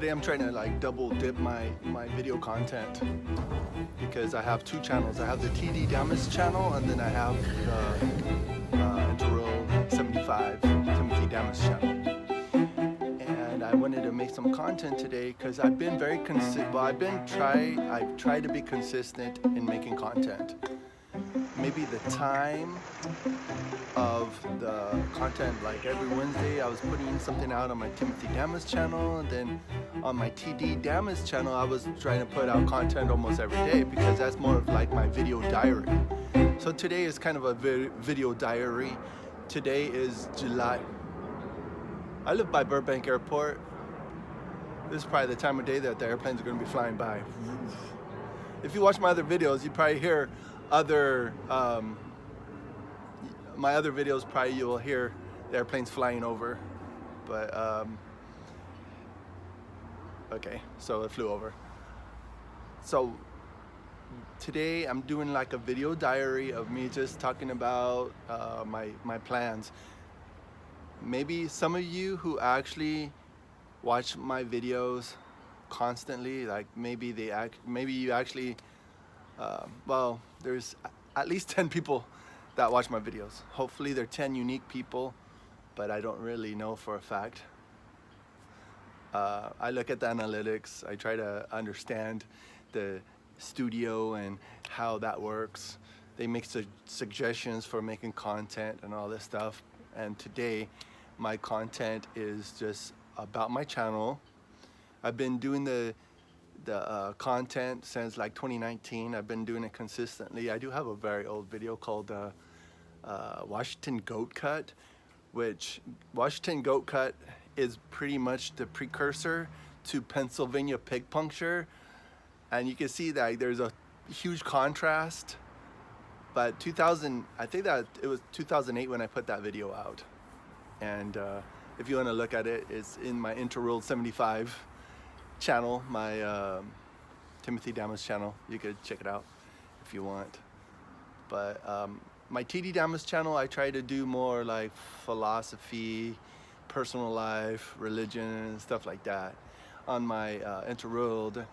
Today I'm trying to like double dip my video content because I have two channels. I have the TD Damas channel, and then I have the Interroll 75 Timothy Damas channel. And I wanted to make some content today because I've been very I've tried to be consistent in making content. Maybe the time of the content, like every Wednesday I was putting something out on my Timothy Damas channel, and then on my TD Damas channel I was trying to put out content almost every day because that's more of like my video diary. So today is kind of a video diary. Today is July. I live by Burbank Airport. This is probably the time of day that the airplanes are going to be flying by. If you watch my other videos, you probably hear other my other videos, probably you'll hear the airplanes flying over, but okay, so it flew over. So today I'm doing like a video diary of me just talking about my plans. Maybe some of you who actually watch my videos constantly, like maybe you actually well, there's at least 10 people that watch my videos. Hopefully they're 10 unique people, but I don't really know for a fact. I look at the analytics. I try to understand the studio and how that works. They make suggestions for making content and all this stuff. And today my content is just about my channel. I've been doing the content since like 2019. I've been doing it consistently. I do have a very old video called Washington Goat Cut, which Washington Goat Cut is pretty much the precursor to Pennsylvania pig puncture, and you can see that there's a huge contrast. But I think that it was 2008 when I put that video out, and if you want to look at it, it's in my Interroll 75 channel, my Timothy Damas channel. You could check it out if you want. But my TD Damas channel, I try to do more like philosophy, personal life, religion, and stuff like that. On my Interrolled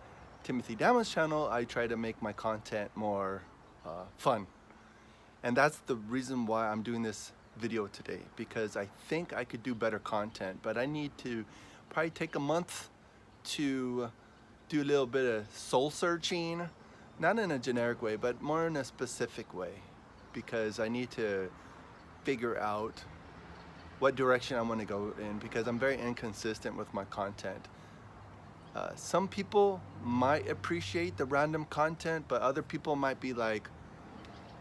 Timothy Damas channel, I try to make my content more fun. And that's the reason why I'm doing this video today, because I think I could do better content, but I need to probably take a month to do a little bit of soul searching, not in a generic way, but more in a specific way, because I need to figure out what direction I want to go in, because I'm very inconsistent with my content. Some people might appreciate the random content, but other people might be like,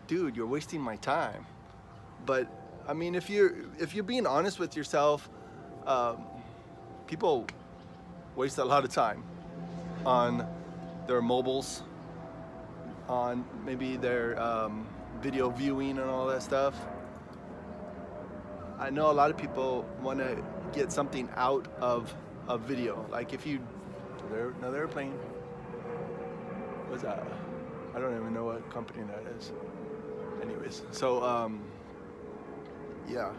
dude, you're wasting my time. But I mean, if you're being honest with yourself, people waste a lot of time on their mobiles, on maybe their video viewing and all that stuff. I know a lot of people want to get something out of a video. Like if you, another airplane. What's that? I don't even know what company that is. Anyways, so yeah,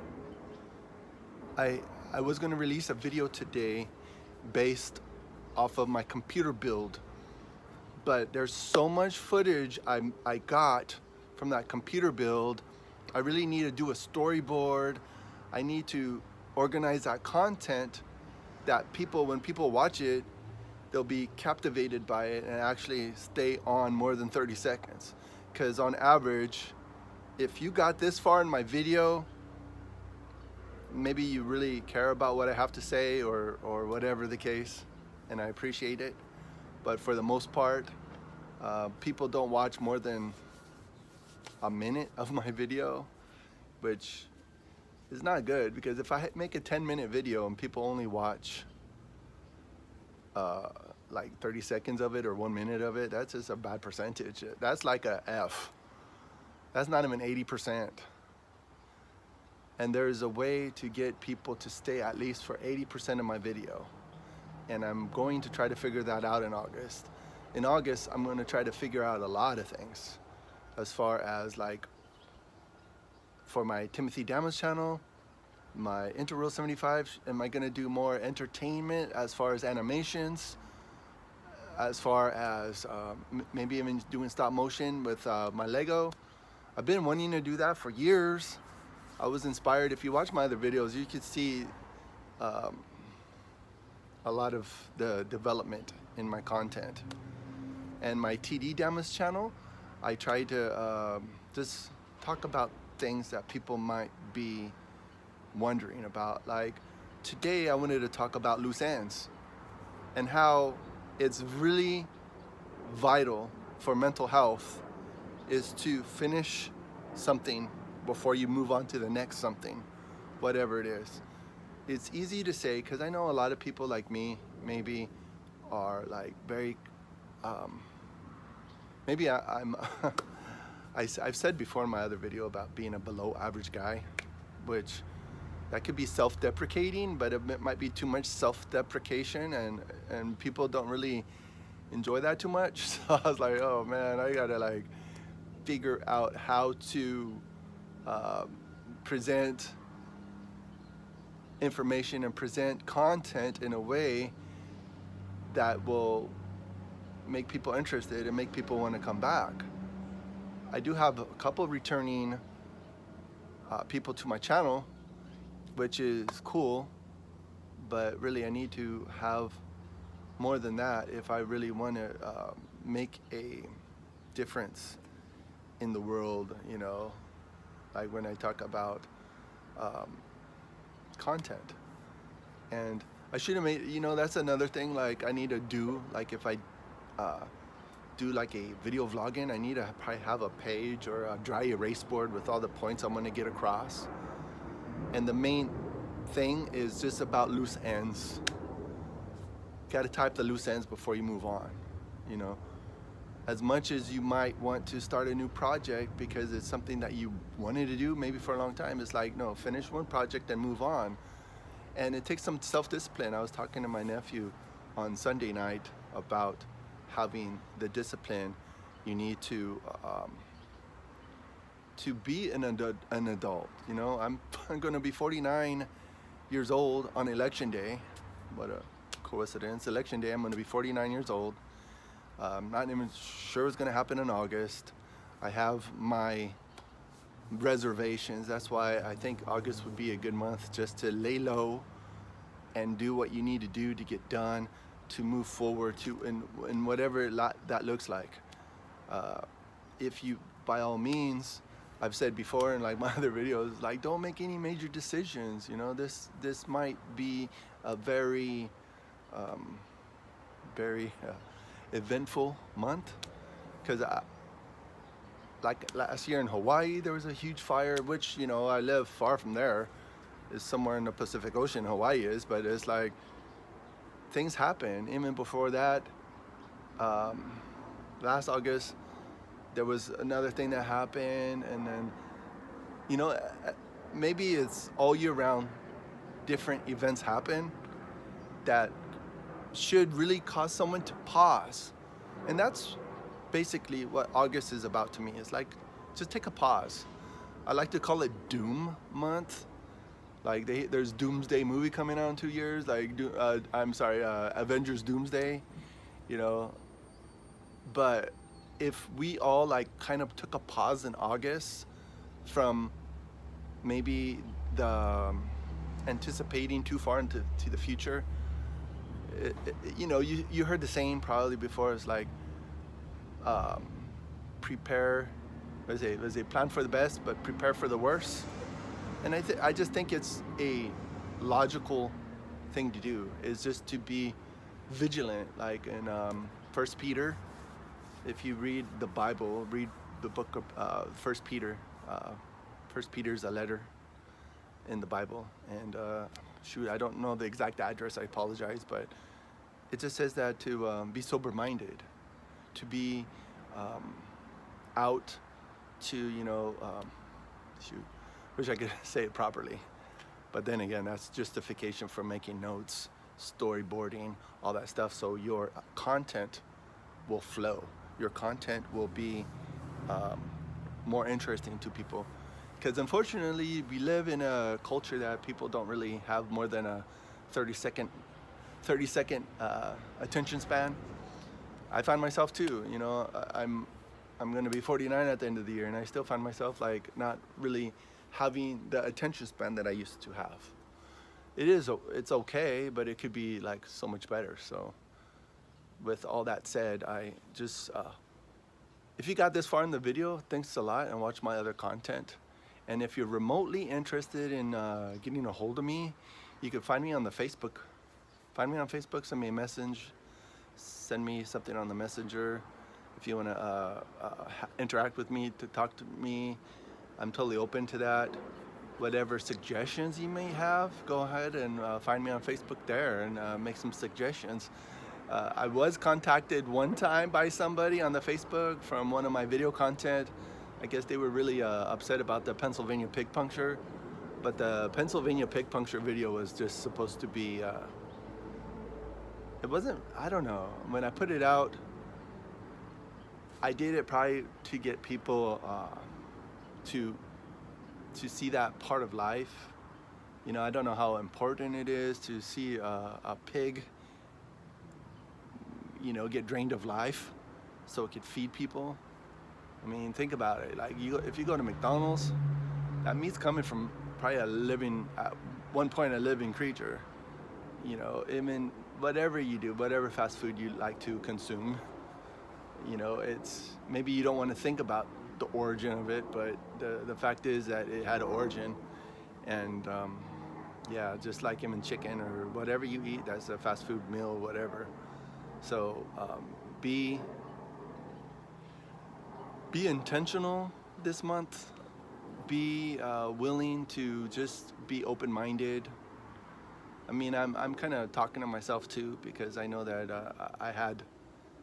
I was gonna release a video today based off of my computer build, but there's so much footage I got from that computer build. I really need to do a storyboard. I need to organize that content that when people watch it, they'll be captivated by it and actually stay on more than 30 seconds. Because on average, if you got this far in my video, maybe you really care about what I have to say, or whatever the case, and I appreciate it. But for the most part, people don't watch more than a minute of my video, which is not good, because if I make a 10-minute video and people only watch like 30 seconds of it or 1 minute of it, that's just a bad percentage. That's like a F. That's not even 80%. And there's a way to get people to stay at least for 80% of my video. And I'm going to try to figure that out in August. In August, I'm going to try to figure out a lot of things, as far as like for my Timothy Damas channel, my Interreal 75, am I gonna do more entertainment as far as animations, as far as maybe even doing stop motion with my Lego? I've been wanting to do that for years. I was inspired. If you watch my other videos, you could see um, a lot of the development in my content. And my TD Damas channel, I try to just talk about things that people might be wondering about. Like today I wanted to talk about loose ends and how it's really vital for mental health is to finish something before you move on to the next something, whatever it is. It's easy to say, because I know a lot of people like me maybe are like very maybe I'm I've said before in my other video about being a below average guy, which that could be self-deprecating, but it might be too much self-deprecation, and people don't really enjoy that too much. So I was like, oh man, I gotta like figure out how to present information and present content in a way that will make people interested and make people want to come back. I do have a couple returning people to my channel, which is cool, but really I need to have more than that if I really want to make a difference in the world, you know, like when I talk about content. And I should have made, you know, that's another thing like I need to do, like if I do like a video vlogging, I need to probably have a page or a dry erase board with all the points I'm going to get across. And the main thing is just about loose ends. Got to type the loose ends before you move on, you know. As much as you might want to start a new project because it's something that you wanted to do maybe for a long time, it's like, no, finish one project and move on. And it takes some self-discipline. I was talking to my nephew on Sunday night about having the discipline you need to be an adult. You know, I'm going to be 49 years old on election day. What a coincidence! Election day, I'm going to be 49 years old. Not even sure what's going to happen in August. I have my reservations. That's why I think August would be a good month just to lay low and do what you need to do to get done, to move forward to in whatever that looks like. If you, by all means, I've said before in like my other videos, like don't make any major decisions. You know, this might be a very eventful month, because like last year in Hawaii there was a huge fire, which, you know, I live far from there. It's somewhere in the Pacific Ocean, Hawaii is, but it's like things happen. Even before that, last August there was another thing that happened, and then, you know, maybe it's all year round different events happen that should really cause someone to pause. And that's basically what August is about to me. It's like, just take a pause. I like to call it Doom Month. Like there's Doomsday movie coming out in 2 years. Like Avengers Doomsday, you know. But if we all like kind of took a pause in August from maybe the anticipating too far into the future, you know, you heard the saying probably before. It's like prepare, let's say plan for the best but prepare for the worst. And I just think it's a logical thing to do, is just to be vigilant. Like in 1 Peter, if you read the Bible, read the book of 1 Peter. 1 Peter's a letter in the Bible, and shoot, I don't know the exact address, I apologize, but it just says that to be sober-minded, to be out to, you know, shoot, wish I could say it properly, but then again, that's justification for making notes, storyboarding, all that stuff, so your content will flow. Your content will be more interesting to people. Because unfortunately, we live in a culture that people don't really have more than a 30 second attention span. I find myself too, you know, I'm gonna be 49 at the end of the year, and I still find myself like not really having the attention span that I used to have. It's okay, but it could be like so much better. So with all that said, I just if you got this far in the video, thanks a lot, and watch my other content. And if you're remotely interested in getting a hold of me, you can find me on the Facebook. Find me on Facebook, send me a message, send me something on the messenger. If you want to interact with me, to talk to me, I'm totally open to that. Whatever suggestions you may have, go ahead and find me on Facebook there and make some suggestions. I was contacted one time by somebody on the Facebook from one of my video content. I guess they were really upset about the Pennsylvania pig puncture, but the Pennsylvania pig puncture video was just supposed to be, it wasn't, I don't know, when I put it out, I did it probably to get people to see that part of life. You know, I don't know how important it is to see a pig, you know, get drained of life so it could feed people. I mean, think about it. Like, if you go to McDonald's, that meat's coming from probably at one point, a living creature. You know, I mean, whatever you do, whatever fast food you like to consume, you know, it's, maybe you don't want to think about the origin of it, but the fact is that it had an origin. And yeah, just like human chicken or whatever you eat, that's a fast food meal, whatever. So be intentional this month. Be willing to just be open-minded. I mean, I'm kind of talking to myself too, because I know that I had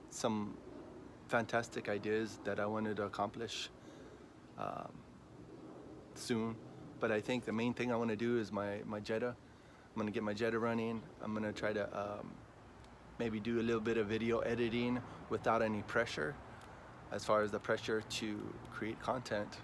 some fantastic ideas that I wanted to accomplish soon. But I think the main thing I want to do is my Jetta. I'm going to get my Jetta running. I'm going to try to maybe do a little bit of video editing without any pressure, as far as the pressure to create content.